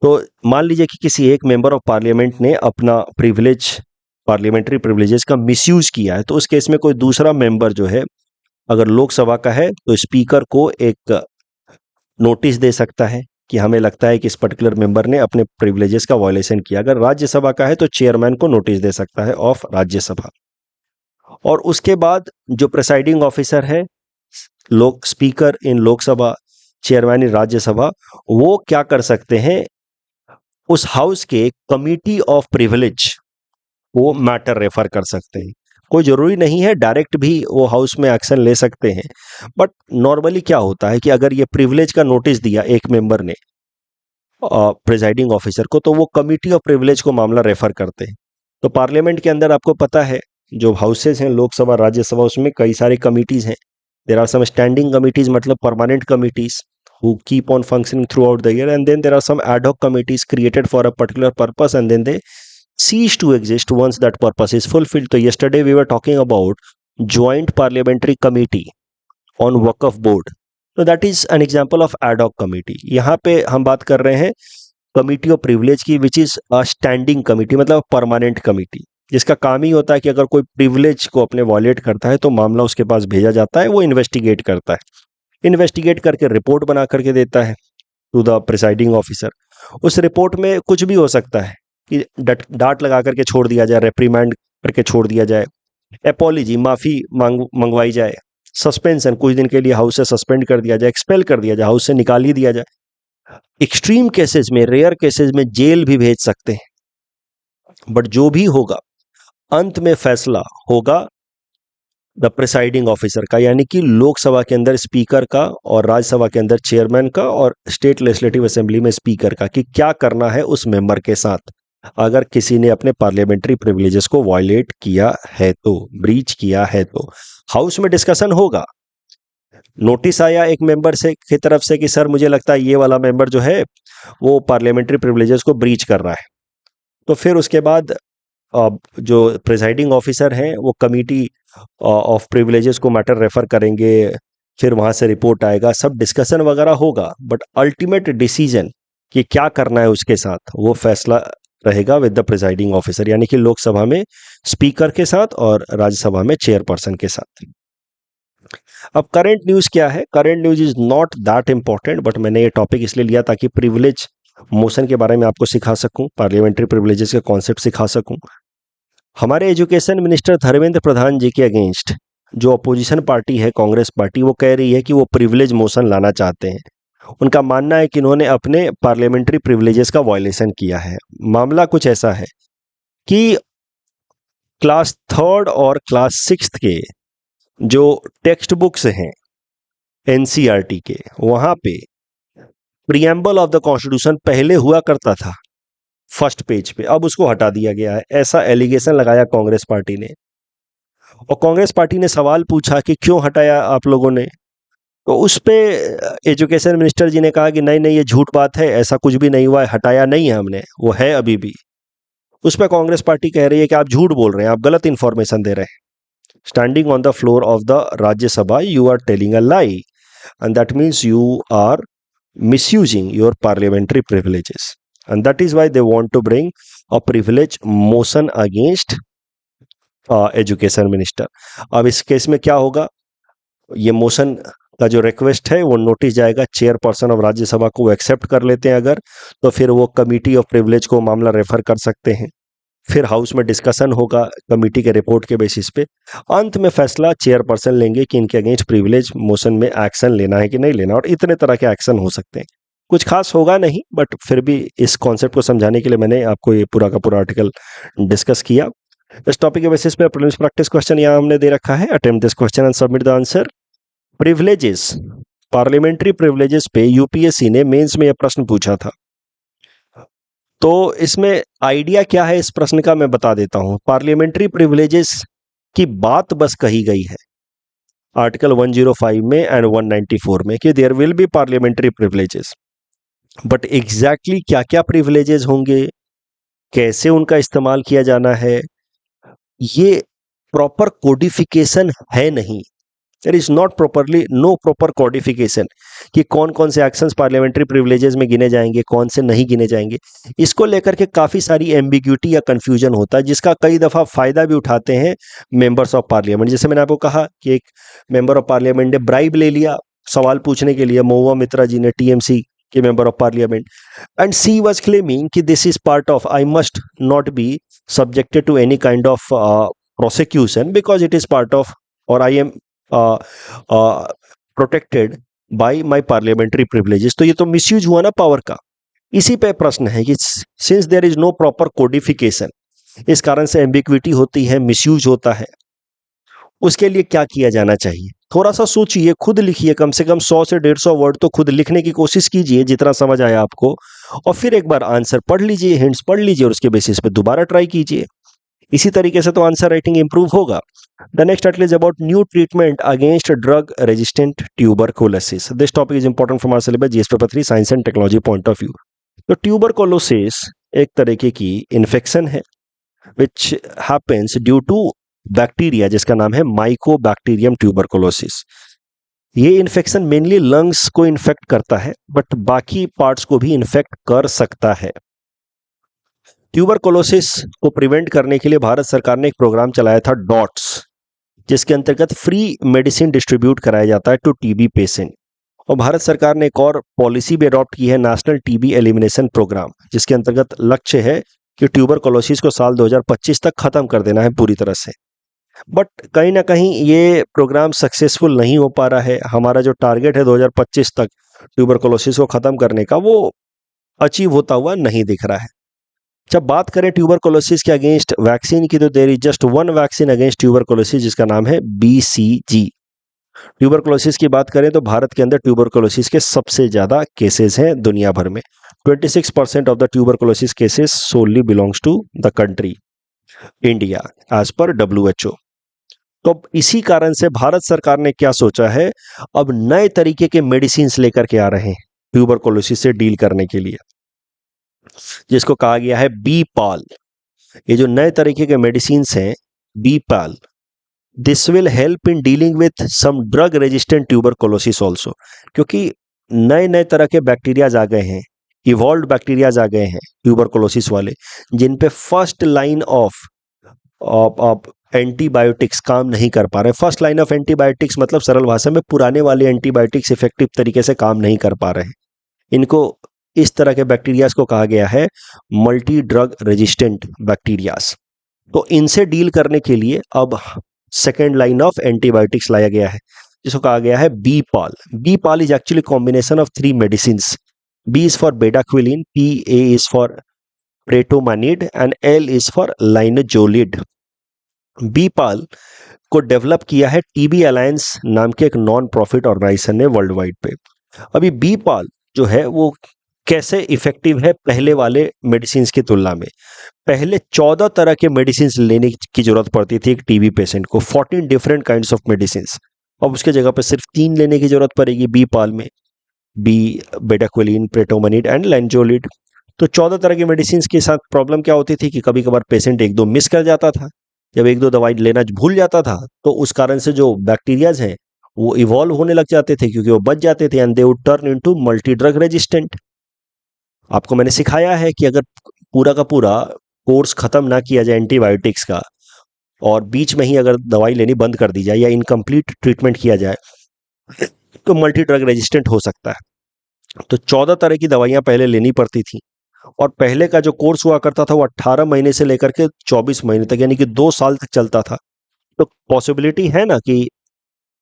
तो मान लीजिए कि किसी एक मेंबर ऑफ पार्लियामेंट ने अपना प्रिविलेज, पार्लियामेंट्री प्रिविलेजेस का मिसयूज किया है, तो उस केस में कोई दूसरा मेंबर जो है, अगर लोकसभा का है तो स्पीकर को एक नोटिस दे सकता है कि हमें लगता है कि इस पर्टिकुलर मेंबर ने अपने प्रिविलेजेस का वायलेशन किया। अगर राज्यसभा का है तो चेयरमैन को नोटिस दे सकता है ऑफ राज्यसभा। और उसके बाद जो प्रिसाइडिंग ऑफिसर है, लोक स्पीकर इन लोकसभा, चेयरमैन इन राज्यसभा, वो क्या कर सकते हैं, उस हाउस के कमिटी ऑफ प्रिविलेज वो मैटर रेफर कर सकते हैं। कोई जरूरी नहीं है डायरेक्ट भी वो हाउस में एक्शन ले सकते हैं, बट नॉर्मली क्या होता है कि अगर ये प्रिविलेज का नोटिस दिया एक मेंबर ने प्रिजाइडिंग ऑफिसर को, तो वो कमिटी ऑफ प्रिविलेज को मामला रेफर करते हैं तो पार्लियामेंट के अंदर आपको पता है जो हाउसेस हैं, लोकसभा राज्यसभा, उसमें कई सारी कमिटीज हैं. There are some standing committees, मतलब permanent committees who keep on functioning throughout the year, and then there are some ad hoc committees created for a particular purpose and then they cease to exist once that purpose is fulfilled. So yesterday we were talking about joint parliamentary committee on waqf board. So that is an example of ad hoc committee. यहाँ पे हम बात कर रहे हैं committee of privilege की, which is a standing committee, मतलब permanent committee, जिसका काम ही होता है कि अगर कोई प्रिविलेज को अपने वॉलेट करता है तो मामला उसके पास भेजा जाता है, वो इन्वेस्टिगेट करता है, इन्वेस्टिगेट करके रिपोर्ट बना करके देता है टू द प्रिसाइडिंग ऑफिसर. उस रिपोर्ट में कुछ भी हो सकता है कि डांट लगा करके छोड़ दिया जाए, रेप्रीमांड करके छोड़ दिया जाए, एपॉलॉजी माफी मंगवाई जाए, सस्पेंशन कुछ दिन के लिए हाउस से सस्पेंड कर दिया जाए, एक्सपेल कर दिया जाए, हाउस से निकाल ही दिया जाए. एक्सट्रीम केसेस में, रेयर केसेस में जेल भी भेज सकते हैं. बट जो भी होगा अंत में फैसला होगा द प्रिसाइडिंग ऑफिसर का, यानी कि लोकसभा के अंदर स्पीकर का और राज्यसभा के अंदर चेयरमैन का और स्टेट लेजिस्लेटिव असेंबली में स्पीकर का, कि क्या करना है उस मेंबर के साथ अगर किसी ने अपने पार्लियामेंट्री प्रिविलेजेस को वायलेट किया है, तो ब्रीच किया है. तो हाउस में डिस्कशन होगा. नोटिस आया एक मेंबर से की तरफ से कि सर मुझे लगता है ये वाला मेंबर जो है वो पार्लियामेंट्री प्रिविलेजेस को ब्रीच कर रहा है. तो फिर उसके बाद जो प्रिसाइडिंग ऑफिसर हैं वो कमिटी ऑफ प्रिविलेजेस को मैटर रेफर करेंगे, फिर वहां से रिपोर्ट आएगा, सब डिस्कशन वगैरह होगा. बट अल्टीमेट डिसीजन कि क्या करना है उसके साथ वो फैसला रहेगा विद द प्रिसाइडिंग ऑफिसर, यानी कि लोकसभा में स्पीकर के साथ और राज्यसभा में चेयरपर्सन के साथ. अब करंट न्यूज क्या है? Current news is not that important, but मैंने ये टॉपिक इसलिए लिया ताकि प्रिविलेज मोशन के बारे में आपको सिखा सकूं, पार्लियामेंट्री प्रिविलेजेस के कॉन्सेप्ट सिखा सकूं. हमारे एजुकेशन मिनिस्टर धर्मेंद्र प्रधान जी के अगेंस्ट जो अपोजिशन पार्टी है कांग्रेस पार्टी, वो कह रही है कि वो प्रिविलेज मोशन लाना चाहते हैं. उनका मानना है कि इन्होंने अपने पार्लियामेंट्री प्रिविलेजेस का वायलेशन किया है. मामला कुछ ऐसा है कि क्लास 3rd और क्लास 6th के जो टेक्स्ट बुक्स हैं एनसीईआरटी के, वहां पे प्रीएम्बल ऑफ द कॉन्स्टिट्यूशन पहले हुआ करता था फर्स्ट पेज पे, अब उसको हटा दिया गया है. ऐसा एलिगेशन लगाया कांग्रेस पार्टी ने. और कांग्रेस पार्टी ने सवाल पूछा कि क्यों हटाया आप लोगों ने, तो उस पे एजुकेशन मिनिस्टर जी ने कहा कि नहीं नहीं ये झूठ बात है, ऐसा कुछ भी नहीं हुआ है, हटाया नहीं है हमने, वो है अभी भी. उस पर कांग्रेस पार्टी कह रही है कि आप झूठ बोल रहे हैं, आप गलत इंफॉर्मेशन दे रहे हैं. Standing on the floor of the Rajya Sabha you are telling a lie and that means you are misusing your parliamentary privileges, and that is why they want to bring a privilege motion against education minister. अब इस case में क्या होगा, ये motion का जो request है वो नोटिस जाएगा, चेयरपर्सन ऑफ राज्यसभा को वो एक्सेप्ट कर लेते हैं अगर, तो फिर वो कमिटी ऑफ प्रिविलेज को मामला रेफर कर सकते हैं. फिर हाउस में डिस्कशन होगा कमिटी के रिपोर्ट के बेसिस पे. अंत में फैसला चेयरपर्सन लेंगे कि इनके अगेंस्ट प्रिविलेज मोशन में एक्शन लेना है कि नहीं लेना, और इतने तरह के एक्शन हो सकते हैं. कुछ खास होगा नहीं, बट फिर भी इस कॉन्सेप्ट को समझाने के लिए मैंने आपको ये पूरा का पूरा आर्टिकल डिस्कस किया. इस टॉपिक के बेसिस पे प्रीलिम्स प्रैक्टिस क्वेश्चन यहाँ हमने दे रखा है. Attempt this question and submit the answer. Privileges, parliamentary privileges पे यूपीएससी ने मेंस में यह प्रश्न पूछा था. तो इसमें आइडिया क्या है इस प्रश्न का मैं बता देता हूं. पार्लियामेंट्री प्रिविलेजेस की बात बस कही गई है आर्टिकल 105 में एंड 194 में कि there will be parliamentary privileges, but exactly क्या क्या प्रिविलेजेस होंगे, कैसे उनका इस्तेमाल किया जाना है, ये प्रॉपर कोडिफिकेशन है नहीं. There is not properly no proper codification कि कौन कौन से एक्शंस पार्लियामेंट्री प्रिविलेजेस में गिने जाएंगे, कौन से नहीं गिने जाएंगे. इसको लेकर के काफ़ी सारी एम्बिग्यूटी या कन्फ्यूजन होता है, जिसका कई दफ़ा फ़ायदा भी उठाते हैं मेंबर्स ऑफ पार्लियामेंट. जैसे मैंने आपको कहा कि एक मेंबर ऑफ पार्लियामेंट ने ब्राइब ले लिया सवाल पूछने के लिए, महुआ मित्रा जी ने, टीएमसी के member of parliament, and she was claiming कि this is part of, I must not be subjected to any kind of prosecution because it is part of, और I am protected by my parliamentary privileges. तो ये तो misuse हुआ ना power का. इसी पे प्रश्न है कि since there is no proper codification, इस कारण से एम्बिग्विटी होती है, मिसयूज होता है. उसके लिए क्या किया जाना चाहिए, थोड़ा सा सोचिए, खुद लिखिए, कम से कम 100 से 150 वर्ड तो खुद लिखने की कोशिश कीजिए जितना समझ आया आपको, और फिर एक बार आंसर पढ़ लीजिए, हिंट्स पढ़ लीजिए, और उसके बेसिस पे दोबारा ट्राई कीजिए. इसी तरीके से तो आंसर राइटिंग इंप्रूव होगा। The next article is about new treatment against drug resistant tuberculosis. This topic is important from our syllabus GS paper 3 science and technology point of view. तो tuberculosis एक तरीके की इन्फेक्शन है which happens due to bacteria जिसका नाम है mycobacterium tuberculosis. ये infection mainly lungs को इन्फेक्ट करता है बट बाकी पार्ट्स को भी इन्फेक्ट कर सकता है। ट्यूबरकुलोसिस को प्रिवेंट करने के लिए भारत सरकार ने एक प्रोग्राम चलाया था डॉट्स, जिसके अंतर्गत फ्री मेडिसिन डिस्ट्रीब्यूट कराया जाता है टू टीबी पेशेंट। और भारत सरकार ने एक और पॉलिसी भी अडॉप्ट की है, नेशनल टीबी एलिमिनेशन प्रोग्राम, जिसके अंतर्गत लक्ष्य है कि ट्यूबरकुलोसिस को साल 2025 तक खत्म कर देना है पूरी तरह से। बट कहीं ना कहीं ये प्रोग्राम सक्सेसफुल नहीं हो पा रहा है। हमारा जो टारगेट है 2025 तक ट्यूबरकुलोसिस को खत्म करने का, वो अचीव होता हुआ नहीं दिख रहा है। जब बात करें ट्यूबरकुलोसिस के अगेंस्ट वैक्सीन की, तो there is just one vaccine against tuberculosis जिसका नाम है BCG। ट्यूबरकुलोसिस की बात करें तो भारत के अंदर ट्यूबरकुलोसिस के सबसे ज्यादा केसेस हैं दुनिया भर में। 26% of the tuberculosis cases solely belongs to the country India as per WHO। तो अब इसी कारण से भारत सरकार ने क्या सोचा है, अब नए तरीके के मेडिसिन लेकर के आ रहे हैं ट्यूबरकुलोसिस से डील करने के लिए, जिसको कहा गया है बीपाल। ये जो नए तरीके के मेडिसिन हैं BPaL, this will help in dealing with some drug resistant tuberculosis also. क्योंकि नए नए तरह के बैक्टीरियाज आ गए हैं, इवॉल्व बैक्टीरियाज आ गए हैं ट्यूबरकुलोसिस वाले, जिन पे फर्स्ट लाइन ऑफ एंटीबायोटिक्स काम नहीं कर पा रहे। फर्स्ट लाइन ऑफ एंटीबायोटिक्स मतलब सरल भाषा में पुराने वाले एंटीबायोटिक्स इफेक्टिव तरीके से काम नहीं कर पा रहे हैं। इनको, इस तरह के बैक्टीरियाज को कहा गया है मल्टी ड्रग रेजिस्टेंट बैक्टीरियाज। तो इनसे डील करने के लिए अब सेकेंड लाइन ऑफ एंटीबायोटिक्स लाया गया है, जिसको कहा गया है BPaL. BPaL is actually combination of 3 medicine. B is for bedaquiline, PA is for pretomamide and L is for linezolid। बीपाल को डेवलप किया है टीबी अलायंस नाम के एक नॉन प्रॉफिट ऑर्गेनाइजेशन ने वर्ल्ड वाइड पे। अभी बीपाल जो है वो कैसे इफेक्टिव है पहले वाले मेडिसिन की तुलना में। पहले 14 तरह के मेडिसिन लेने की जरूरत पड़ती थी एक टीबी पेशेंट को, 14 डिफरेंट काइंड्स ऑफ मेडिसिन। अब उसके जगह पर सिर्फ 3 लेने की जरूरत पड़ेगी बीपाल में, बेडाक्विलिन, प्रेटोमानिड एंड लाइनजोलिड। तो 14 तरह की मेडिसिन के साथ प्रॉब्लम क्या होती थी कि कभी कभार पेशेंट 1-2 मिस कर जाता था। जब 1-2 दवाई लेना भूल जाता था तो उस कारण से जो बैक्टीरियाज हैं वो इवॉल्व होने लग जाते थे, क्योंकि वो बच जाते थे and they would turn into multi drug resistant. आपको मैंने सिखाया है कि अगर पूरा का पूरा कोर्स खत्म ना किया जाए एंटीबायोटिक्स का, और बीच में ही अगर दवाई लेनी बंद कर दी जाए या इनकम्प्लीट ट्रीटमेंट किया जाए, तो मल्टी ड्रग रेजिस्टेंट हो सकता है। तो 14 तरह की दवाइयां पहले लेनी पड़ती थी, और पहले का जो कोर्स हुआ करता था वो 18 महीने से लेकर के 24 महीने तक, यानी कि 2 साल तक चलता था। तो पॉसिबिलिटी है ना कि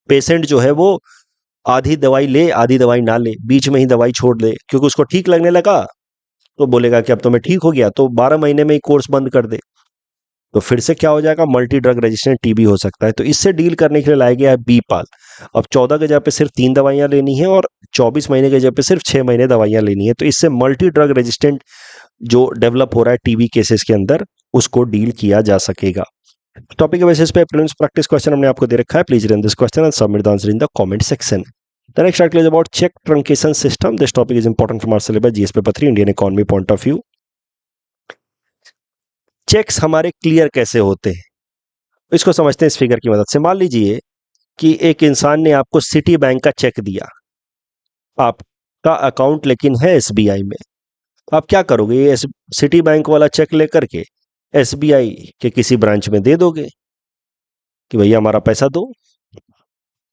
पेशेंट जो है वो आधी दवाई ले आधी दवाई ना ले, बीच में ही दवाई छोड़ दे, क्योंकि उसको ठीक लगने लगा तो बोलेगा कि अब तो मैं ठीक हो गया, तो 12 महीने में ही कोर्स बंद कर दे, तो फिर से क्या हो जाएगा, मल्टी ड्रग रेजिस्टेंट टीबी हो सकता है। तो इससे डील करने के लिए लाया गया है बीपाल। अब 14 के जगह पे सिर्फ 3 दवाइयां लेनी है और 24 महीने के जगह पे सिर्फ 6 महीने दवाइयां लेनी है। तो इससे मल्टी ड्रग रेजिस्टेंट जो डेवलप हो रहा है टीबी केसेस के अंदर, उसको डील किया जा सकेगा। टॉपिक के बेसिस पे प्रीलिम्स प्रैक्टिस क्वेश्चन हमने आपको दे रखा है। Please read this question and submit the answer in the comment section. The next article is about check truncation system. This topic is important from our syllabus GS paper 3 Indian economy point of view. Cheques हमारे clear कैसे होते हैं, इसको समझते हैं इस figure की मदद से। मान लीजिए कि एक इंसान ने आपको सिटी बैंक का चेक दिया, आपका अकाउंट लेकिन है SBI में। आप क्या करोगे, ये सिटी बैंक वाला चेक लेकर के SBI के किसी ब्रांच में दे दोगे कि भैया हमारा पैसा दो,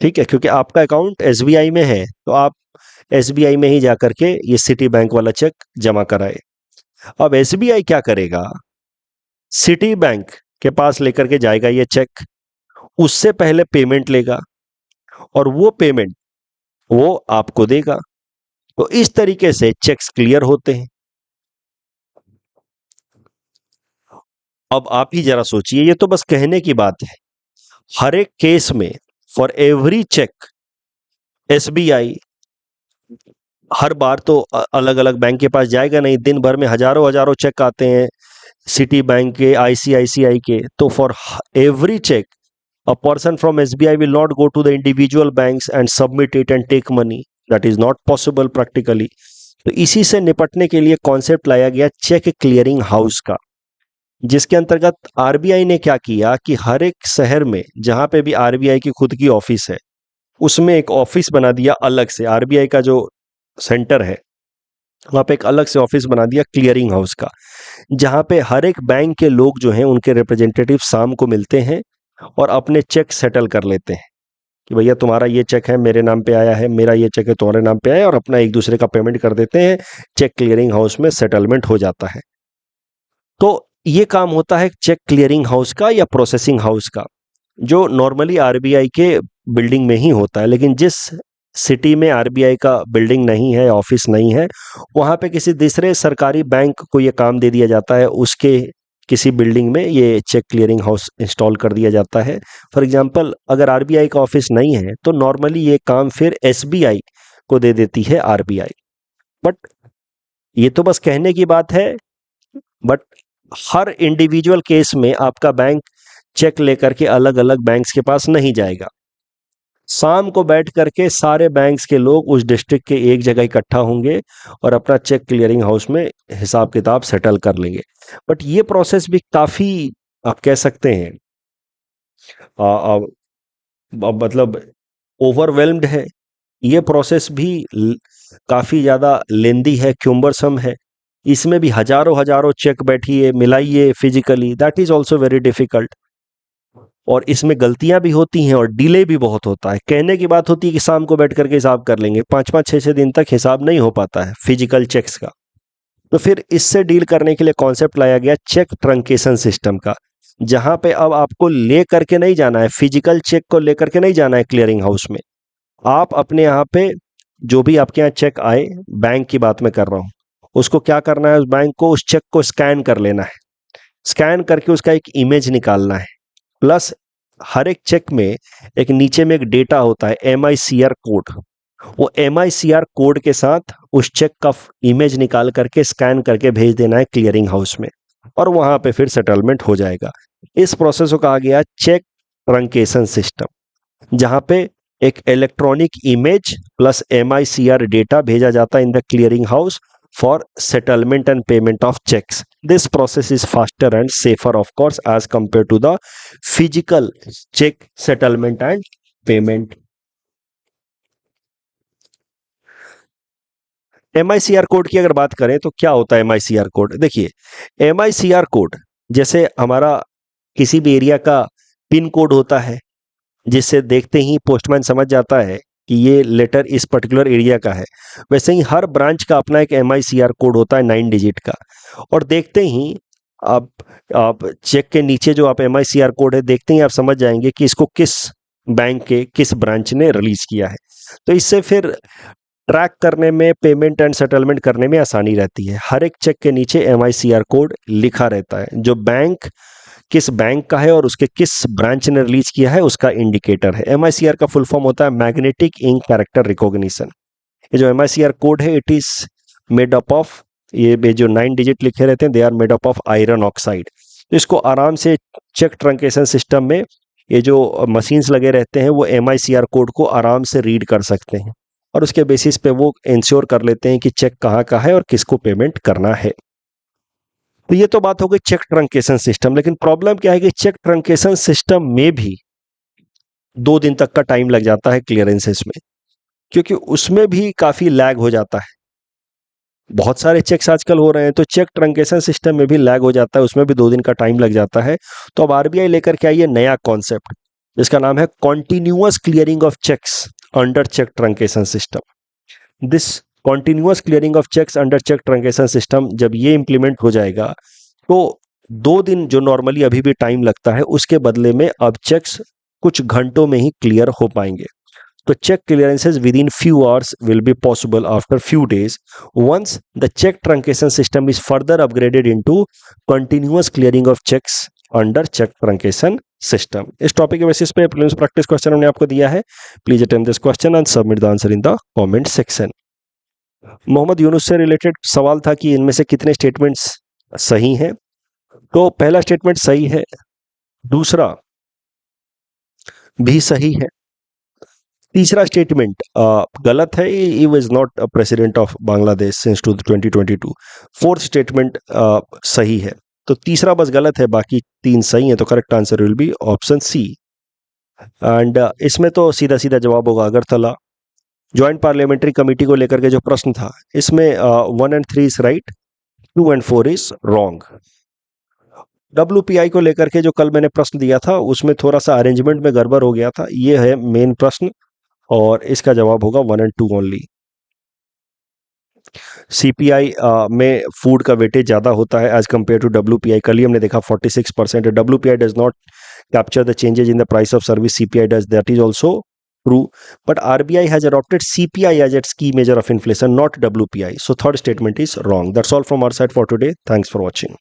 ठीक है, क्योंकि आपका अकाउंट SBI में है, तो आप SBI में ही जाकर के ये सिटी बैंक वाला चेक जमा कराए। अब SBI क्या करेगा, सिटी बैंक के पास लेकर के जाएगा ये चेक, उससे पहले पेमेंट लेगा और वो पेमेंट वो आपको देगा। तो इस तरीके से चेक्स क्लियर होते हैं। अब आप ही जरा सोचिए, ये तो बस कहने की बात है। हर एक केस में फॉर एवरी चेक SBI हर बार तो अलग अलग बैंक के पास जाएगा नहीं, दिन भर में हजारों हजारों चेक आते हैं सिटी बैंक के, आईसीआईसीआई के, तो for every cheque a person from SBI will not go to the individual banks and submit it and take money. That is not possible practically. तो इसी से निपटने के लिए कॉन्सेप्ट लाया गया चेक क्लियरिंग हाउस का, जिसके अंतर्गत आरबीआई ने क्या किया कि हर एक शहर में जहां पे भी आरबीआई की खुद की ऑफिस है, उसमें एक ऑफिस बना दिया अलग से। आरबीआई का जो सेंटर है वहां पे एक अलग से ऑफिस बना दिया क्लियरिंग हाउस का, जहां पे हर एक बैंक के लोग जो हैं उनके रिप्रेजेंटेटिव शाम को मिलते हैं और अपने चेक सेटल कर लेते हैं कि भैया तुम्हारा ये चेक है मेरे नाम पे आया है, मेरा ये चेक है तुम्हारे नाम पे आया है, और अपना एक दूसरे का पेमेंट कर देते हैं। चेक क्लियरिंग हाउस में सेटलमेंट हो जाता है। तो ये काम होता है चेक क्लियरिंग हाउस का या प्रोसेसिंग हाउस का, जो नॉर्मली आरबीआई के बिल्डिंग में ही होता है। लेकिन जिस सिटी में आरबीआई का बिल्डिंग नहीं है, ऑफिस नहीं है, वहां पे किसी दूसरे सरकारी बैंक को ये काम दे दिया जाता है, उसके किसी बिल्डिंग में ये चेक क्लियरिंग हाउस इंस्टॉल कर दिया जाता है। फॉर एग्जांपल, अगर आरबीआई का ऑफिस नहीं है तो नॉर्मली ये काम फिर एसबीआई को दे देती है आरबीआई। बट ये तो बस कहने की बात है, बट हर इंडिविजुअल केस में आपका बैंक चेक लेकर के अलग अलग बैंक्स के पास नहीं जाएगा। शाम को बैठ करके सारे बैंक्स के लोग उस डिस्ट्रिक्ट के एक जगह इकट्ठा होंगे और अपना चेक क्लियरिंग हाउस में हिसाब किताब सेटल कर लेंगे। बट ये प्रोसेस भी काफ़ी, आप कह सकते हैं, मतलब ओवरवेल्म्ड है। ये प्रोसेस भी काफ़ी ज़्यादा लेंदी है, क्यूम्बरसम है। इसमें भी हजारों हजारों चेक बैठिए, मिलाइए physically, that is also very difficult. और इसमें गलतियां भी होती हैं और डिले भी बहुत होता है। कहने की बात होती है कि शाम को बैठ करके हिसाब कर लेंगे, 5-5, 6-6 दिन तक हिसाब नहीं हो पाता है फिजिकल चेक्स का। तो फिर इससे डील करने के लिए कॉन्सेप्ट लाया गया चेक ट्रंकेशन सिस्टम का, जहां पे अब आपको ले करके नहीं जाना है, फिजिकल चेक को लेकर के नहीं जाना है क्लियरिंग हाउस में। आप अपने यहाँ पे जो भी आपके यहाँ चेक आए, बैंक की बात मैं कर रहा हूँ, उसको क्या करना है, उस बैंक को उस चेक को स्कैन कर लेना है। स्कैन करके उसका एक इमेज निकालना है। प्लस हर एक चेक में एक नीचे में एक डेटा होता है, MICR कोड। वो MICR कोड के साथ उस चेक का इमेज निकाल करके स्कैन करके भेज देना है क्लियरिंग हाउस में, और वहां पे फिर सेटलमेंट हो जाएगा। इस प्रोसेस को कहा गया चेक ट्रंकेशन सिस्टम, जहां पे एक electronic image plus MICR data भेजा जाता है in the clearing house for settlement and payment of checks. This process is faster and safer, of course, as compared to the physical check settlement and payment. MICR code की अगर बात करें तो क्या होता है MICR कोड? देखिए, MICR code जैसे हमारा किसी भी एरिया का पिन कोड होता है, जिससे देखते ही पोस्टमैन समझ जाता है कि ये लेटर इस पर्टिकुलर एरिया का है, वैसे ही हर ब्रांच का अपना एक MICR कोड होता है 9 डिजिट का। और देखते ही आप चेक के नीचे जो आप MICR कोड है देखते ही आप समझ जाएंगे कि इसको किस बैंक के किस ब्रांच ने रिलीज किया है। तो इससे फिर ट्रैक करने में, पेमेंट एंड सेटलमेंट करने में आसानी रहती है। हर एक चेक के नीचे MICR कोड लिखा रहता है, जो बैंक किस बैंक का है और उसके किस ब्रांच ने रिलीज किया है उसका इंडिकेटर है। MICR का फुल फॉर्म होता है मैग्नेटिक इंक कैरेक्टर रिकॉग्निशन। ये जो MICR कोड है, it is made up of, ये जो 9 डिजिट लिखे रहते हैं, they are made up of iron oxide. तो इसको आराम से चेक ट्रंकेशन सिस्टम में ये जो मशीन्स लगे रहते हैं वो MICR कोड को आराम से रीड कर सकते हैं, और उसके बेसिस पे वो इंश्योर कर लेते हैं कि चेक कहाँ का है और किसको पेमेंट करना है। तो ये तो बात हो गई चेक ट्रंकेशन सिस्टम। लेकिन प्रॉब्लम क्या है कि चेक ट्रंकेशन सिस्टम में भी 2 दिन तक का टाइम लग जाता है क्लियरेंसेस में, क्योंकि उसमें भी काफी लैग हो जाता है। बहुत सारे चेक्स आजकल हो रहे हैं, तो चेक ट्रंकेशन सिस्टम में भी लैग हो जाता है, उसमें भी 2 दिन का टाइम लग जाता है। तो अब आरबीआई लेकर के आई है नया कॉन्सेप्ट, जिसका नाम है continuous clearing of cheques under cheque truncation system. This continuous clearing of cheques under cheque truncation system जब ये इंप्लीमेंट हो जाएगा, तो 2 दिन जो नॉर्मली अभी भी टाइम लगता है, उसके बदले में अब चेक्स कुछ घंटों में ही क्लियर हो पाएंगे। तो check clearances within few hours will be possible after few days once the check truncation system is further upgraded into continuous clearing of checks under check truncation system. इस टॉपिक के basis पे prelims practice question हमने आपको दिया है। Please attempt this question and submit the answer in the comment section. Mohammad Yunus से related सवाल था कि इनमें से कितने स्टेटमेंट्स सही हैं। तो पहला स्टेटमेंट सही है, दूसरा भी सही है, तीसरा स्टेटमेंट गलत है, he was not a president of Bangladesh since 2022। Fourth statement सही है। तो तीसरा बस गलत है, बाकी तीन सही हैं, तो correct answer will be option C. And इसमें तो सीधा सीधा जवाब होगा अगरतला। ज्वाइंट पार्लियामेंट्री कमेटी को लेकर के जो प्रश्न था, इसमें 1 and 3 is right, 2 and 4 is wrong. WPI को लेकर के जो कल मैंने प्रश्न दिया था, उसमें थोड़ा सा अरेंजमेंट में गड़बड़ हो गया था, ये है मेन प्रश्न, और इसका जवाब होगा 1 and 2 ओनली। सीपीआई में फूड का वेटेज ज़्यादा होता है एज कम्पेयर टू डब्ल्यूपीआई। कल ही हमने देखा 46% है। WPI does not capture the changes in the price of service, CPI does, that is also true, but RBI has adopted CPI as its key measure of inflation, not WPI. So third statement is wrong. That's all from our side for today. Thanks for watching.